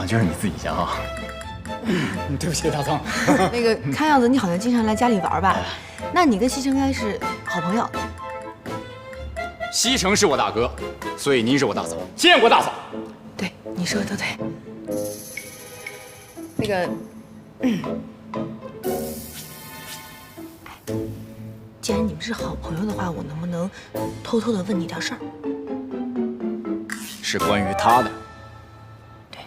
就是你自己想啊。对不起，大葱。那个看样子你好像经常来家里玩吧？那你跟西城应该是好朋友。西城是我大哥，所以您是我大嫂，见过大嫂。对，你说的都对。那个，既然你们是好朋友的话，我能不能偷偷的问你点事儿？是关于他的。对。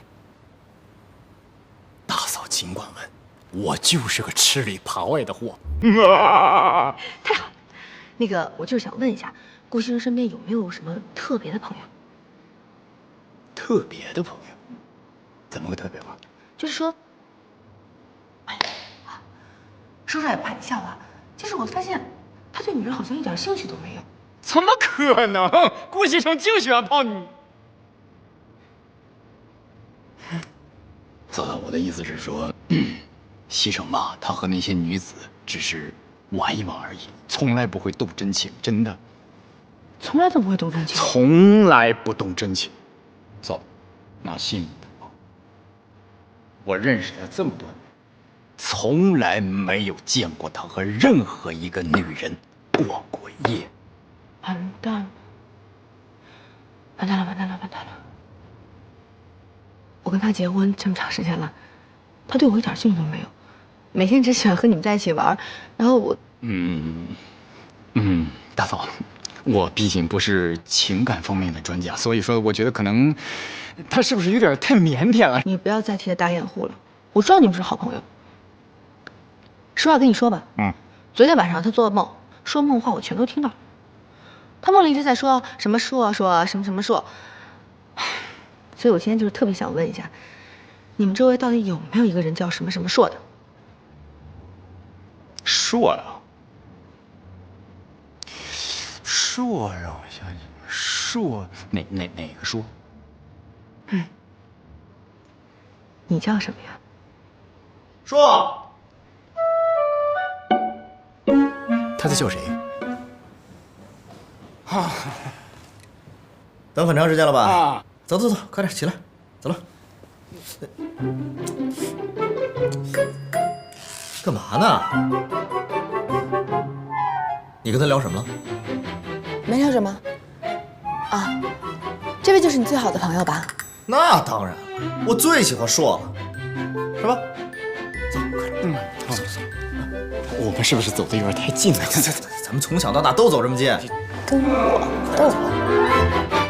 大嫂尽管问，我就是个吃里扒外的货。太好了。那个，我就是想问一下，顾西城身边有没有什么特别的朋友？特别的朋友？怎么个特别法？就是说，哎呀，说出来也不怕你笑话。就是我发现，他对女人好像一点兴趣都没有。怎么可能？顾西城就喜欢泡你。嫂嫂，我的意思是说，西城嘛，他和那些女子只是玩一玩而已，从来不会动真情，真的。从来都不会动真情。从来不动真情。嫂，拿信不报。我认识他这么多年，从来没有见过他和任何一个女人过过夜。完蛋了！完蛋了！完蛋了！完蛋了！我跟他结婚这么长时间了，他对我一点兴趣都没有，每天只喜欢和你们在一起玩。然后我……大嫂，我毕竟不是情感方面的专家，所以说我觉得可能他是不是有点太腼腆了？你不要再替他打掩护了。我知道你们是好朋友。实话跟你说吧，昨天晚上他做噩梦，说梦话我全都听到了。他梦里一直在说什么硕硕什么什么硕，所以我今天就是特别想问一下，你们周围到底有没有一个人叫什么什么硕的？硕呀，硕让我想想，硕哪个硕？你叫什么呀？硕，他在叫谁？等很长时间了吧？啊，走走走，快点起来，走了。干嘛呢？你跟他聊什么了？没聊什么。啊，这位就是你最好的朋友吧？那当然，我最喜欢硕了，是吧？走，快点。好，走。我们是不是走的有点太近了？咱们从小到大都走这么近。跟我走。